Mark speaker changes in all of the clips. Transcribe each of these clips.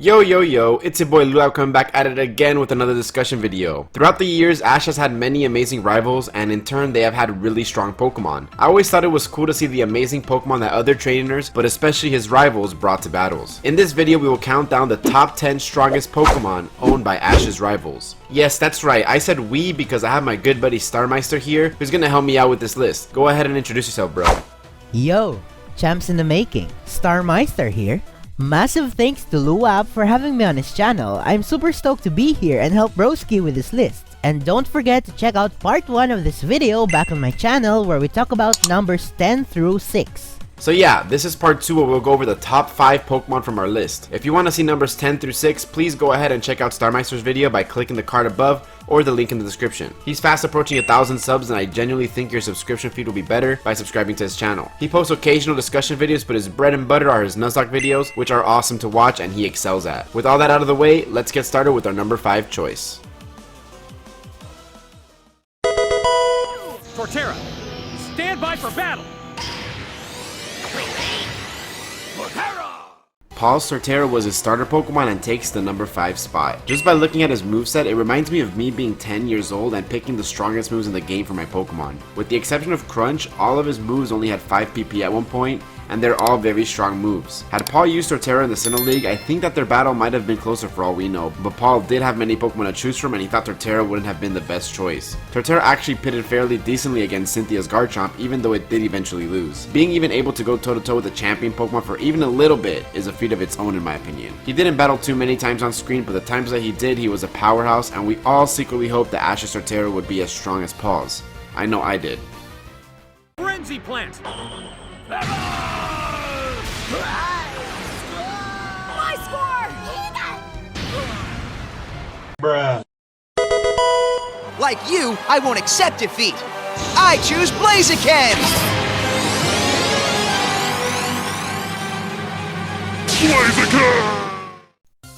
Speaker 1: Yo, it's your boy Luap coming back at it again with another discussion video. Throughout the years, Ash has had many amazing rivals, and in turn, they have had really strong Pokemon. I always thought it was cool to see the amazing Pokemon that other trainers, but especially his rivals, brought to battles. In this video, we will count down the top 10 strongest Pokemon owned by Ash's rivals. Yes, that's right, I said we because I have my good buddy Starmeistr here, who's gonna help me out with this list. Go ahead and introduce yourself, bro.
Speaker 2: Yo, champs in the making, Starmeistr here. Massive thanks to Luap for having me on his channel. I'm super stoked to be here and help Broski with this list. And don't forget to check out part 1 of this video back on my channel where we talk about numbers 10 through 6.
Speaker 1: So yeah, this is part 2 where we'll go over the top 5 Pokemon from our list. If you want to see numbers 10 through 6, please go ahead and check out Starmeistr's video by clicking the card above or the link in the description. He's fast approaching 1,000 subs, and I genuinely think your subscription feed will be better by subscribing to his channel. He posts occasional discussion videos, but his bread and butter are his Nuzlocke videos, which are awesome to watch and he excels at. With all that out of the way, let's get started with our number 5 choice.
Speaker 3: Torterra, stand by for battle!
Speaker 1: Paul's Torterra was his starter Pokemon and takes the number 5 spot. Just by looking at his moveset, it reminds me of me being 10 years old and picking the strongest moves in the game for my Pokemon. With the exception of Crunch, all of his moves only had 5 PP at one point, and they're all very strong moves. Had Paul used Torterra in the Sinnoh League, I think that their battle might have been closer for all we know, but Paul did have many Pokemon to choose from and he thought Torterra wouldn't have been the best choice. Torterra actually pitted fairly decently against Cynthia's Garchomp, even though it did eventually lose. Being even able to go toe-to-toe with a champion Pokemon for even a little bit is a feat of its own in my opinion. He didn't battle too many times on screen, but the times that he did, he was a powerhouse, and we all secretly hoped that Ash's Torterra would be as strong as Paul's. I know I did.
Speaker 3: Frenzy Plant!
Speaker 4: My score!
Speaker 5: Bruh.
Speaker 6: Like you, I won't accept defeat. I choose Blaziken!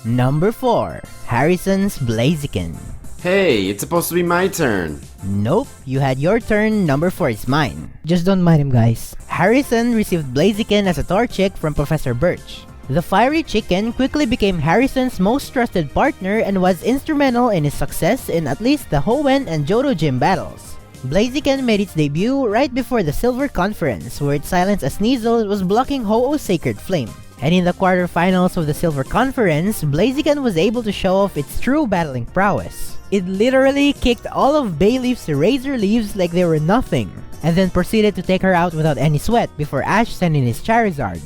Speaker 2: Number 4, Harrison's Blaziken.
Speaker 1: Hey, it's supposed to be my turn.
Speaker 2: Nope, you had your turn, number 4 is mine. Just don't mind him, guys. Harrison received Blaziken as a Torchic from Professor Birch. The fiery chicken quickly became Harrison's most trusted partner and was instrumental in his success in at least the Hoenn and Johto gym battles. Blaziken made its debut right before the Silver Conference, where it silenced a Sneasel that was blocking Ho-Oh's Sacred Flame. And in the quarterfinals of the Silver Conference, Blaziken was able to show off its true battling prowess. It literally kicked all of Bayleaf's Razor Leaves like they were nothing, and then proceeded to take her out without any sweat before Ash sent in his Charizard.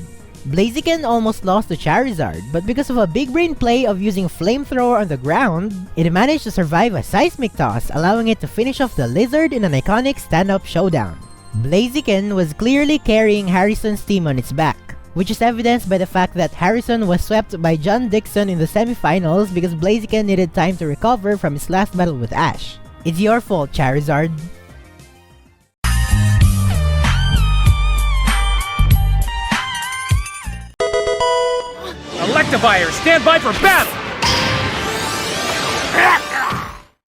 Speaker 2: Blaziken almost lost to Charizard, but because of a big brain play of using Flamethrower on the ground, it managed to survive a Seismic Toss, allowing it to finish off the Lizard in an iconic stand-up showdown. Blaziken was clearly carrying Harrison's team on its back, which is evidenced by the fact that Harrison was swept by John Dixon in the semifinals because Blaziken needed time to recover from his last battle with Ash. It's your fault, Charizard.
Speaker 3: Electivire, stand by for battle!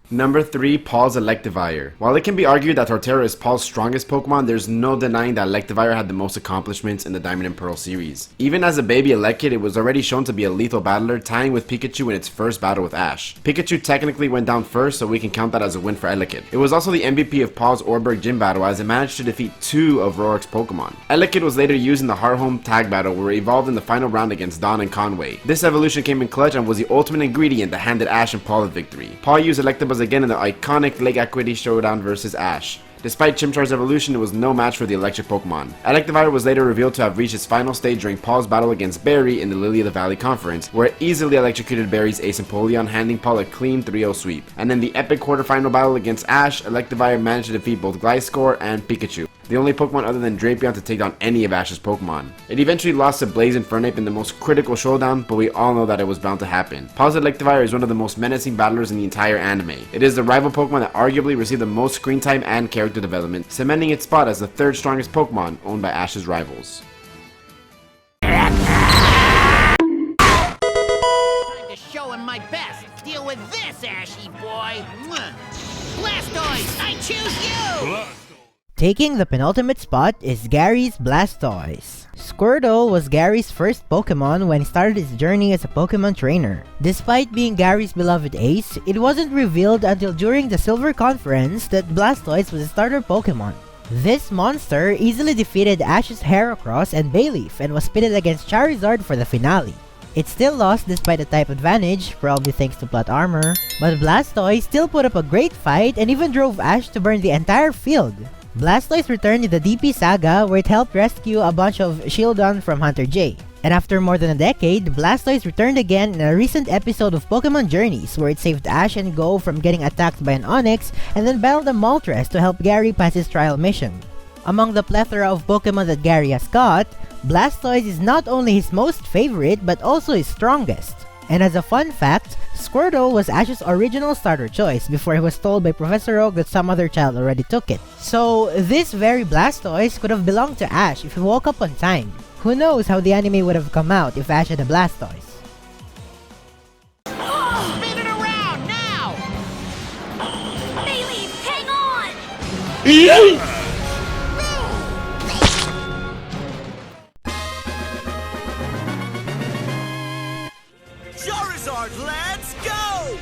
Speaker 1: Number 3, Paul's Electivire. While it can be argued that Torterra is Paul's strongest Pokemon, there's no denying that Electivire had the most accomplishments in the Diamond and Pearl series. Even as a baby Elekid, it was already shown to be a lethal battler, tying with Pikachu in its first battle with Ash. Pikachu technically went down first, so we can count that as a win for Elekid. It was also the MVP of Paul's Orberg gym battle, as it managed to defeat 2 of Roark's Pokemon. Elekid was later used in the Hearthome tag battle, where it evolved in the final round against Dawn and Conway. This evolution came in clutch and was the ultimate ingredient that handed Ash and Paul the victory. Paul used Electabuzz again in the iconic Lake Equity showdown versus Ash. Despite Chimchar's evolution, it was no match for the electric Pokemon. Electivire was later revealed to have reached its final stage during Paul's battle against Barry in the Lily of the Valley Conference, where it easily electrocuted Barry's Ace Empoleon, handing Paul a clean 3-0 sweep. And in the epic quarterfinal battle against Ash, Electivire managed to defeat both Gliscor and Pikachu, the only Pokemon other than Drapion to take down any of Ash's Pokemon. It eventually lost to Blaze and Fernape in the most critical showdown, but we all know that it was bound to happen. Paul's Electivire is one of the most menacing battlers in the entire anime. It is the rival Pokemon that arguably received the most screen time and character development, cementing its spot as the 3rd strongest Pokemon owned by Ash's rivals.
Speaker 6: Time to show him my best. Deal with this, Ashy boy. Blastoise, I choose you!
Speaker 2: Taking the penultimate spot is Gary's Blastoise. Squirtle was Gary's first Pokemon when he started his journey as a Pokemon trainer. Despite being Gary's beloved ace, it wasn't revealed until during the Silver Conference that Blastoise was a starter Pokemon. This monster easily defeated Ash's Heracross and Bayleaf and was pitted against Charizard for the finale. It still lost despite the type advantage, probably thanks to plot armor, but Blastoise still put up a great fight and even drove Ash to burn the entire field. Blastoise returned in the DP Saga where it helped rescue a bunch of Shieldon from Hunter J. And after more than a decade, Blastoise returned again in a recent episode of Pokemon Journeys where it saved Ash and Go from getting attacked by an Onix and then battled a Moltres to help Gary pass his trial mission. Among the plethora of Pokemon that Gary has caught, Blastoise is not only his most favorite but also his strongest. And as a fun fact, Squirtle was Ash's original starter choice before he was told by Professor Oak that some other child already took it. So this very Blastoise could have belonged to Ash if he woke up on time. Who knows how the anime would have come out if Ash had a Blastoise.
Speaker 4: Spin it around now!
Speaker 5: Bayleaf, hang on!
Speaker 6: Charizard, let's go!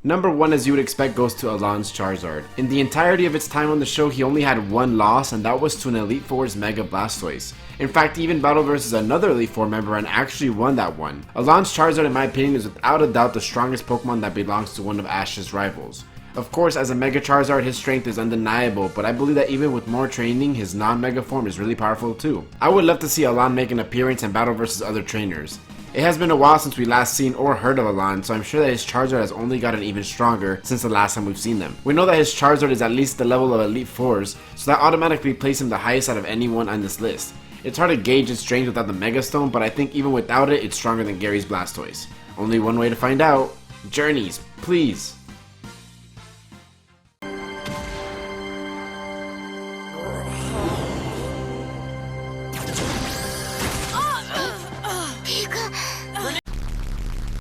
Speaker 1: Number 1, as you would expect, goes to Alon's Charizard. In the entirety of its time on the show, he only had one loss, and that was to an Elite Four's Mega Blastoise. In fact, he even battled versus another Elite Four member and actually won that one. Alon's Charizard, in my opinion, is without a doubt the strongest Pokemon that belongs to one of Ash's rivals. Of course, as a Mega Charizard, his strength is undeniable, but I believe that even with more training, his non-Mega form is really powerful too. I would love to see Alon make an appearance and battle versus other trainers. It has been a while since we last seen or heard of Alon, so I'm sure that his Charizard has only gotten even stronger since the last time we've seen them. We know that his Charizard is at least the level of Elite Fours, so that automatically places him the highest out of anyone on this list. It's hard to gauge its strength without the Mega Stone, but I think even without it, it's stronger than Gary's Blastoise. Only one way to find out. Journeys, please.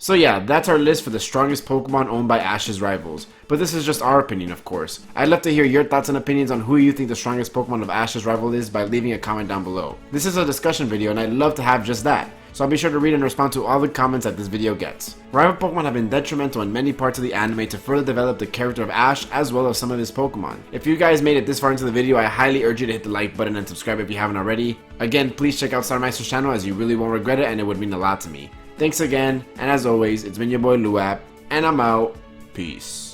Speaker 1: So yeah, that's our list for the strongest Pokemon owned by Ash's rivals. But this is just our opinion, of course. I'd love to hear your thoughts and opinions on who you think the strongest Pokemon of Ash's rival is by leaving a comment down below. This is a discussion video and I'd love to have just that, so I'll be sure to read and respond to all the comments that this video gets. Rival Pokemon have been detrimental in many parts of the anime to further develop the character of Ash as well as some of his Pokemon. If you guys made it this far into the video, I highly urge you to hit the like button and subscribe if you haven't already. Again, please check out Starmeistr's channel as you really won't regret it and it would mean a lot to me. Thanks again, and as always, it's been your boy Luap, and I'm out. Peace.